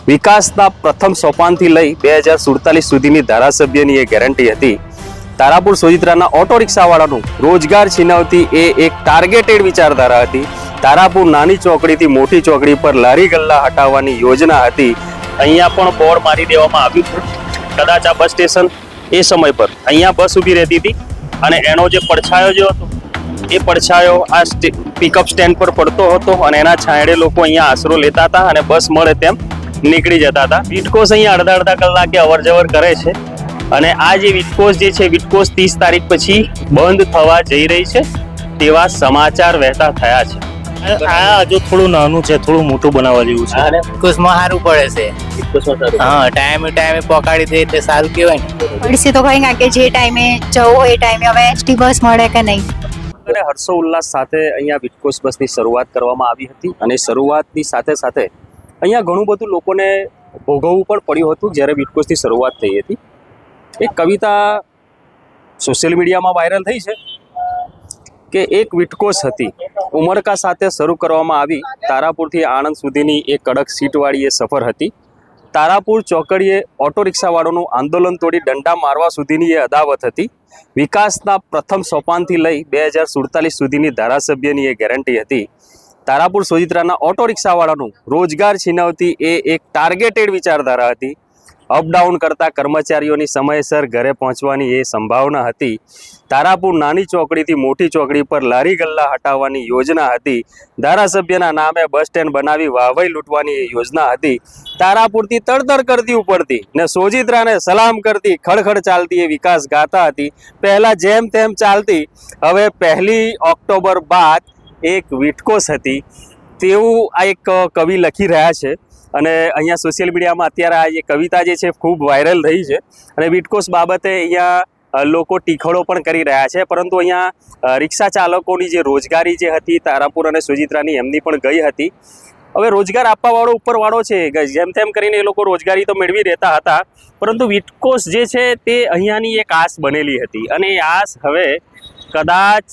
વિકાસના પ્રથમ સોપાનથી લઈ 2047 સુધીની ધારાસભ્યની એ ગેરંટી હતી. તારાપુર સોજિત્રાના ઓટો રિક્ષાવાળાનું રોજગાર છીનવતી એ એક ટાર્ગેટેડ વિચારધારા હતી. તારાપુર નાની ચોકડીથી મોટી ચોકડી પર લારી ગલ્લા હટાવવાની યોજના હતી. અહીંયા પણ બોર્ડ મારી દેવામાં આવ્યું હતું. કદાચ આ બસ સ્ટેશન એ સમય પર અહીંયા બસ ઊભી રહેતી હતી અને એનો જે પડછાયો જે હતો એ પડછાયો આ પિકઅપ સ્ટેન્ડ પર પડતો હતો અને એના છાંયડે લોકો અહીંયા આશરો લેતા હતા અને બસ મળે તેમ નીકળી જતા હતા. વિટકોસ અહીંયા અડધા કલાકે અવર જવર કરે છે અને આ જે વિટકોસ જે છે વિટકોસ 30 તારીખ પછી બંધ થવા જઈ રહી છે તેવા સમાચાર વહેતા થયા છે. આ હજુ થોડું નાનું છે, થોડું મોટું બનાવવા જેવું છે. વિટકોસમાં સારું પડે છે. હા, ટાઈમે પહોંચાડી દે એટલે સારું કહેવાય ને. પડશે તો કઈ કે જે ટાઈમે જવું હોય એ ટાઈમે હવે એસટી બસ મળે કે નહીં. અને હર્ષો ઉલ્લાસ સાથે અહીંયા વિટકોસ બસની શરૂઆત કરવામાં આવી હતી અને શરૂઆતની સાથે સાથે અહીંયા ઘણું બધું લોકોને ભોગવવું પણ પડ્યું હતું જ્યારે વિટકોસની શરૂઆત થઈ હતી. એક કવિતા સોશિયલ મીડિયામાં વાયરલ થઈ છે કે એક વિટકોસ હતી, ઉમરકા સાથે શરૂ કરવામાં આવી. તારાપુરથી આણંદ સુધીની એક કડક સીટવાળી એ સફર હતી. તારાપુર ચોકડીએ ઓટો રિક્ષાવાળોનું આંદોલન તોડી દંડા મારવા સુધીની એ અદાવત હતી. વિકાસના પ્રથમ સોપાનથી લઈ 2047 સુધીની ધારાસભ્યની એ ગેરંટી હતી. તારાપુર સોજિત્રાના ઓટો રિક્ષાવાળાનું રોજગાર છીનવતી એ એક ટાર્ગેટેડ વિચારધારા હતી. અપડાઉન કરતા કર્મચારીઓની સમયસર ઘરે પહોંચવાની એ સંભાવના હતી. તારાપુર નાની ચોકડીથી મોટી ચોકડી પર લારી ગલ્લા હટાવવાની યોજના હતી. ધારાસભ્યના નામે બસ સ્ટેન્ડ બનાવી વાહવાઈ લૂંટવાની એ યોજના હતી. તારાપુરથી તડતડ કરતી ઉપડતી ને સોજિત્રાને સલામ કરતી ખડખડ ચાલતી એ વિકાસ ગાથા હતી. પહેલા જેમ તેમ ચાલતી હવે 1 ઓક્ટોબર બાદ એક વિટકોસ હતી તેવું આ એક કવિ લખી રહ્યા છે અને અહીંયા સોશિયલ મીડિયામાં અત્યારે આ જે કવિતા જે છે ખૂબ વાયરલ થઈ છે અને વિટકોસ બાબતે અહીંયા લોકો ટીખળો પણ કરી રહ્યા છે. પરંતુ અહીંયા રિક્ષા ચાલકોની જે રોજગારી જે હતી તારાપુર અને સોજિત્રાની એમની પણ ગઈ હતી. હવે રોજગાર આપવાવાળો ઉપરવાળો છે, જેમ તેમ કરીને એ લોકો રોજગારી તો મેળવી રહેતા હતા, પરંતુ વિટકોસ જે છે તે અહીંયાની એક આસ બનેલી હતી અને એ આસ હવે કદાચ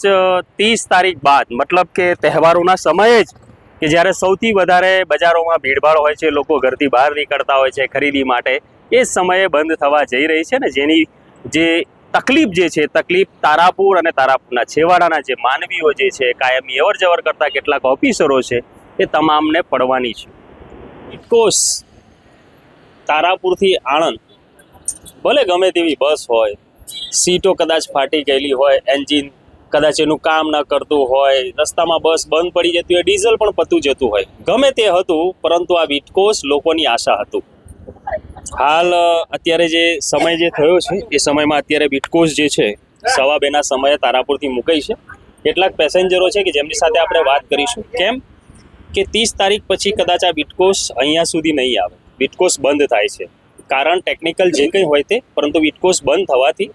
30 તારીખ બાદ, મતલબ કે તહેવારોના સમયે જ કે જ્યારે સૌથી વધારે બજારોમાં ભીડભાડ હોય છે, લોકો ઘરથી બહાર નીકળતા હોય છે ખરીદી માટે, એ સમયે બંધ થવા જઈ રહી છે ને જેની જે તકલીફ જે છે તકલીફ તારાપુર અને તારાપુરના છેવાડાના જે માનવીઓ જે છે કાયમી અવર જવર કરતા કેટલાક ઓફિસરો છે એ તમામને પડવાની છે. વિટકોસ તારાપુરથી આણંદ ભલે ગમે તેવી બસ હોય, સીટો કદાચ ફાટી ગયેલી હોય, એન્જિન કદાચ એનું કામ ન કરતું હોય, રસ્તામાં બસ બંધ પડી જતી હોય, ડીઝલ પણ પતું જતું હોય, ગમે તે હતું, પરંતુ આ વિટકોસ લોકોની આશા હતું. હાલ અત્યારે જે સમય જે થયો છે એ સમયમાં અત્યારે વિટકોસ જે છે 2:30 સમયે તારાપુરથી મુકાઈ છે. કેટલાક પેસેન્જરો છે કે જેમની સાથે આપણે વાત કરીશું. કેમ કે 30 તારીખ પછી કદાચ આ વિટકોસ અહીંયા સુધી નહીં આવે, વિટકોસ બંધ થાય છે. કારણ ટેકનિકલ જે કંઈ હોય તે, પરંતુ વિટકોસ બંધ થવાથી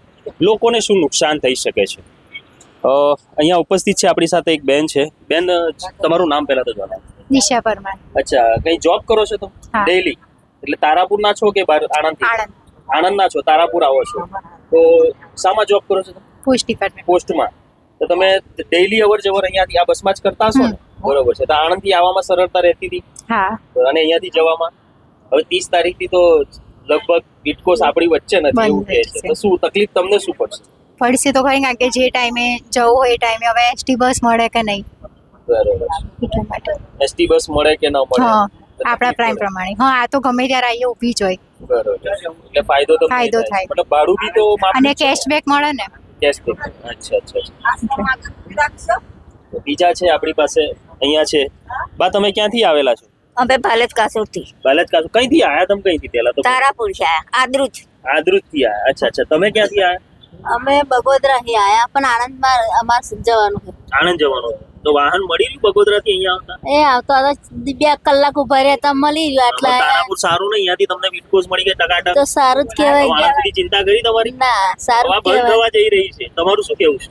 લોકોને શું નુકસાન થઈ શકે છે. અહીંયા ઉપસ્થિત છે આપણી સાથે એક બેન છે. બેન, તમારું નામ પહેલા તો જણાવો. દિશા પરમાર. અચ્છા, કઈ જોબ કરો છો તો? ડેઈલી? એટલે તારાપુરના છો કે આણંદથી? આણંદના છો, તારાપુર આવો છો, તો શામાં જોબ કરો છો? Post department. પોસ્ટમાં. તો તમે ડેઈલી અવર જવર અહીંયાથી આ બસમાં જ કરતા હશો ને? બરોબર છે. તો આણંદથી આવવામાં સરળતા રહેતી હતી? હા. અને અહીંયાથી જવામાં હવે 30 તારીખથી તો લગભગ વિટકોસ આપણી વચ્ચે નથી એવું કહે છે, તો શું તકલીફ તમને શું પડશે? પડશે તો કઈ કે જે ટાઈમે જવું હોય એ ટાઈમે હવે એસટી બસ મળે કે નહીં. બરોબર. એટલા માટે એસટી બસ મળે કે ન મળે? હા, આપણા પ્રાઇમ પ્રમાણે. હા, આ તો ગમે ત્યારે આવીએ ઊભી જ હોય. બરોબર. એટલે ફાયદો તો ફાયદો થાય. મતલબ ભાડું બી તો અને કેશબેક મળે ને. કેશબેક. અચ્છા. બીજા છે આપણી પાસે અહીંયા છે. બા, તમે ક્યાંથી આવેલા છો? અમે ભાલેજ કાસોરથી. ભાલેજ કાસોર. કઈથી આયા તમે? કઈથી પહેલા તો? તારાપુર છે, આદરુજ. આદરુજથી આયા. અચ્છા. તમે ક્યાંથી આયા? અમે બગોદરાથી આયા, પણ આણંદમાં અમારે જવાનું છે. આણંદ જવાનું. તો વાહન મળી રહ્યું બગોદરાથી અહીંયા આવતા? એ આવતો 2 કલાક ઉભા રહ્યા તો મળી રહ્યું. આટલા તારાપુર સારું ને? અહીંયાથી તમને વિટકોસ મળી ગઈ ટકાટક? તો સારું જ કહેવાય. વાહન સુધી ચિંતા કરી તમારી? ના, સારું બંધ કહેવાય. થવા જઈ રહી છે, તમારું શું કેવું છે?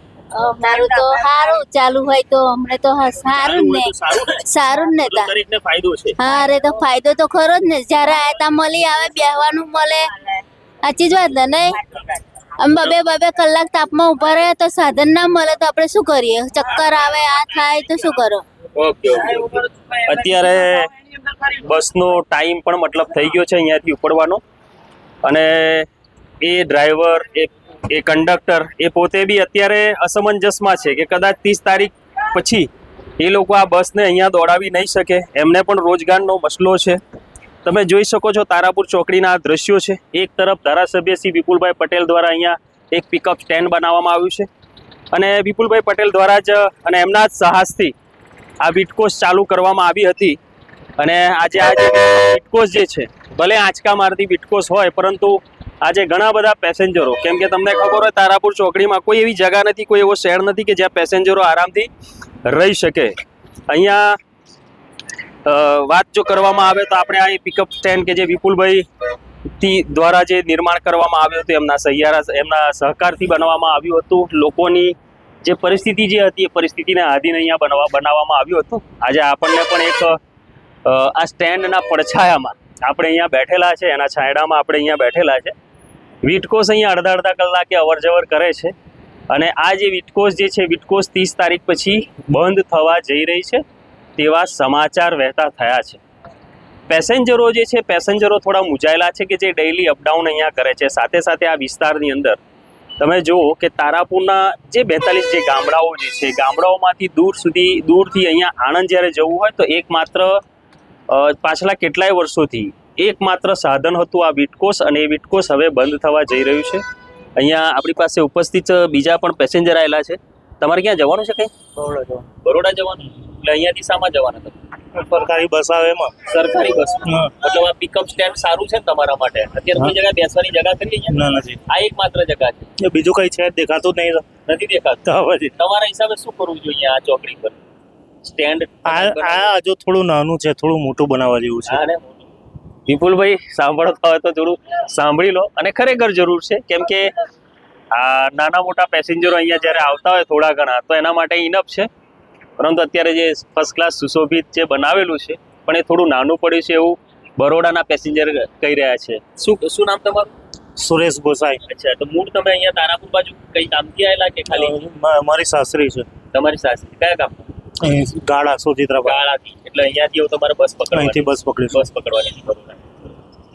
મારું તો સારું ચાલુ હોય તો અમને તો સારું ને. સારું ને તા. દરેકને ફાયદો છે. હા, અરે તો ફાયદો તો ખરો જ ને. જ્યારે આયતા મળી આવે, બેહવાનું મળે, સાચી જ વાત ને? નહીં, આમ 2 કલાક તાપમાં ઉભા રહે તો સાધન ના મળે તો આપણે શું કરીએ? ચક્કર આવે, આ થાય તો શું કરો? ઓકે. અત્યારે બસનો ટાઈમ પણ મતલબ થઈ ગયો છે અહીંયાથી ઉપડવાનો, અને એ ડ્રાઈવર એ કંડક્ટર એ પોતે બી અત્યારે અસમંજસમાં છે કે કદાચ 30 તારીખ પછી એ લોકો આ બસને અહીંયા દોડાવી નહીં શકે, એમને પણ રોજગારનો મસલો છે. તમે જોઈ શકો છો તારાપુર ચોકડીના આ દ્રશ્યો છે. એક તરફ ધારાસભ્ય શ્રી વિપુલભાઈ પટેલ દ્વારા અહીંયા એક પિકઅપ સ્ટેન્ડ બનાવવામાં આવ્યું છે, અને વિપુલભાઈ પટેલ દ્વારા જ અને એમના જ સાહસથી આ વિટકોસ ચાલુ કરવામાં આવી હતી. અને આજે આ જે વિટકોસ જે છે, ભલે આંચકા મારતી વિટકોસ હોય, પરંતુ આજે ઘણા બધા પેસેન્જરો, કેમ કે તમને ખબર હોય તારાપુર ચોકડીમાં કોઈ એવી જગ્યા નથી, કોઈ એવો શહેર નથી કે જ્યાં પેસેન્જરો આરામથી રહી શકે. અહીંયા વાત જો કરવામાં આવે તો આપણે આ પિકઅપ સ્ટેન્ડ કે જે વિપુલભાઈ દ્વારા જે નિર્માણ કરવામાં આવ્યું હતું, એમના સહકારથી બનાવવામાં આવ્યું હતું. લોકોની જે પરિસ્થિતિ જે હતી એ પરિસ્થિતિને આધીન અહીંયા બનાવવામાં આવ્યું હતું. આજે આપણને પણ એક આ સ્ટેન્ડના પડછાયામાં આપણે અહીંયા બેઠેલા છે, એના છાંયડામાં આપણે અહીંયા બેઠેલા છે. વિટકોસ અહીંયા અડધા કલાકે અવરજવર કરે છે, અને આ જે વિટકોસ જે છે, વિટકોસ 30 તારીખ પછી બંધ થવા જઈ રહી છે તેવા સમાચાર વહેતા થયા છે. પેસેન્જરો જે છે, પેસેન્જરો થોડા મૂંઝાયેલા છે કે જે ડેઇલી અપડાઉન અહીંયા કરે છે. સાથે સાથે આ વિસ્તારની અંદર તમે જુઓ કે તારાપુરના જે 42 જે ગામડાઓ જે છે, ગામડાઓમાંથી દૂરથી અહીંયા આણંદ જ્યારે જવું હોય તો એકમાત્ર પાછલા કેટલાય વર્ષોથી એકમાત્ર સાધન હતું આ વિટકોસ, અને એ વિટકોસ હવે બંધ થવા જઈ રહ્યું છે. અહીંયા આપણી પાસે ઉપસ્થિત બીજા પણ પેસેન્જર આવેલા છે. તમારે ક્યાં જવાનું છે? કંઈ બરોડા જવાનું? એટલે અહીંયાથી શામાં જવાના તમે? સરકારી બસ આવે એમાં. સરકારી બસ? મતલબ આ પિકઅપ સ્ટેન્ડ સારું છે ને તમારા માટે? અત્યારે કોઈ જગ્યાએ બેસવાની જગ્યા કરી અહીંયા? નથી, આ એકમાત્ર જગ્યા છે. બીજું કઈ છે દેખાતું જ નહીં. નથી દેખાતું? તમારા હિસાબે શું કરવું જોઈએ આ ચોકડી પર? સ્ટેન્ડ આ જો થોડું નાનું છે, થોડું મોટું બનાવવા જેવું છે. વિપુલભાઈ સાંભળતા હોય તો થોડું સાંભળી લો, અને ખરેખર જરૂર છે, કેમ કે આ નાના મોટા પેસેન્જરો અહીંયા જ્યારે આવતા હોય થોડા ઘણા તો એના માટે ઇનફ છે. પરંતુ અત્યારે જે ફર્સ્ટ ક્લાસ સુશોભિત જે બનાવેલું છે પણ એ થોડું નાનું પડ્યું છે એવું બરોડાના પેસેન્જર કહી રહ્યા છે. શું નામ તમારું? સુરેશ ગોસાઈ. અચ્છા, તો મૂળ તમે અહીંયા તારાપુર બાજુ કઈ કામથી આવેલા કે ખાલી? મારી સાસરી છે. તમારી સાસરી કયા કામ? ગાળા સોજિત્રા ગાળાથી. એટલે અહીંયાથી તમારે બસ પકડવાની? બસ પકડવાની બરોડા.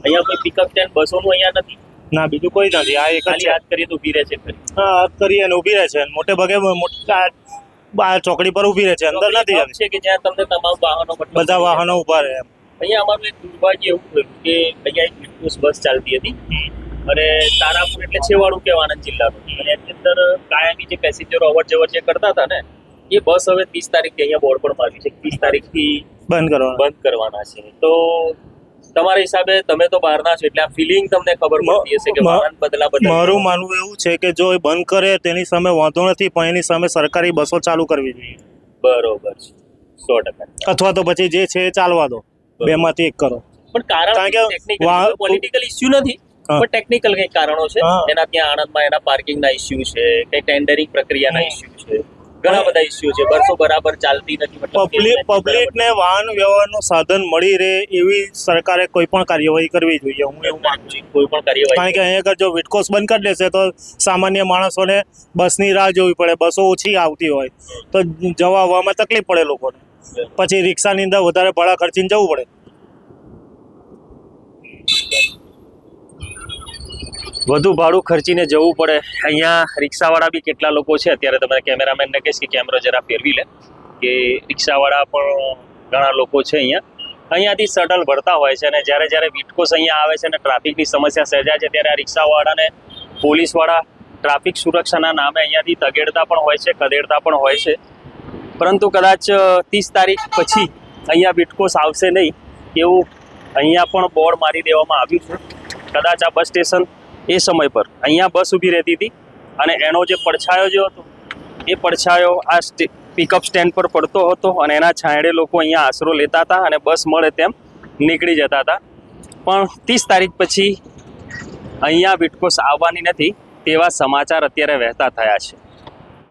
અહીંયા કોઈ પિકઅપ સ્ટેન્ડ બસોનું અહીંયા નથી? ના, બીજું કોઈ નથી. આ એક જ યાદ કરીએ તો ઊભી રહે છે. હા, હાથ કરીએ અને ઊભી રહે છે. મોટે ભાગે આ ચોકડી પર ઊભી રહે છે, અંદર નથી છે કે જ્યાં તમને તમામ વાહનો બધા વાહનો ઊભા રહે. અહીંયા અમારું એક દુર્ભાગ્ય એવું થયું કે અહીંયા એક વિટકોસ બસ ચાલતી હતી, અને તારાપુર એટલે છેવાડું કહેવાના જિલ્લાનું, અને એની અંદર કાયમી જે પેસેન્જરો અવર જવર જે કરતા હતા ને, એ બસ હવે 30 તારીખથી અહીંયા બોર્ડ પણ માર્યું છે 30 તારીખથી બંધ કરવાના છે. તો તમારા હિસાબે તમે તો બહારના છો એટલે આ ફિલિંગ તમને ખબર પડતી હશે કે વાહન બદલા. મારું માનવું એવું છે કે જો એ બંધ કરે તેની સામે વાંધો નથી, પણ એની સામે સરકારી બસો ચાલુ કરવી જોઈએ. બરોબર છે, 100%. અથવા તો પછી જે છે એ ચાલવા દો, બેમાંથી એક કરો. પણ કારણ કે પોલિટિકલ ઇસ્યુ નથી, પણ ટેકનિકલ કંઈક કારણો છે. એના ત્યાં આણંદમાં એના પાર્કિંગના ઇસ્યુ છે, કંઈ ટેન્ડરિંગ પ્રક્રિયાના ઇસ્યુ છે, ઘણા બધા ઇસ્યુ છે. બસો બરાબર ચાલતી નથી. પબ્લિકને વાહન વ્યવહારનું સાધન મળી રહે એવી સરકારે કોઈ પણ કાર્યવાહી કરવી જોઈએ. હું એવું માનું છું. કોઈ પણ કાર્યવાહી, કારણ કે અહીંયા આગળ જો વિટકોસ બંધ કરી દેશે તો સામાન્ય માણસોને બસની રાહ જોવી પડે. બસો ઓછી આવતી હોય તો જવા આવવામાં તકલીફ પડે લોકોને. પછી રિક્ષાની અંદર વધારે ભાડા ખર્ચીને જવું પડે. વધુ ભાડું ખર્ચીને જવું પડે. અહીંયા રિક્ષાવાળા બી કેટલા લોકો છે. અત્યારે તમે કેમેરામેનને કહીશ કે કેમેરો જરા ફેરવી લે, કે રિક્ષાવાળા પણ ઘણા લોકો છે અહીંયાથી શટલ ભરતા હોય છે. અને જ્યારે વિટકોસ અહીંયા આવે છે અને ટ્રાફિકની સમસ્યા સર્જાય છે ત્યારે આ રિક્ષાવાળાને પોલીસવાળા ટ્રાફિક સુરક્ષાના નામે અહીંયાથી તગેડતા પણ હોય છે, ખદેડતા પણ હોય છે. પરંતુ કદાચ 30 તારીખ પછી અહીંયા વિટકોસ આવશે નહીં એવું અહીંયા પણ બોર્ડ મારી દેવામાં આવ્યું છે. કદાચ આ બસ સ્ટેશન એ સમય પર અહીંયા બસ ઊભી રહેતી હતી, અને એનો જે પડછાયો જે હતો એ પડછાયો આ પિકઅપ સ્ટેન્ડ પર પડતો હતો, અને એના છાંયડે લોકો અહીંયા આશરો લેતા હતા અને બસ મળે તેમ નીકળી જતા હતા. પણ 30 તારીખ પછી અહીંયા વિટકોસ આવવાની નથી તેવા સમાચાર અત્યારે વહેતા થયા છે.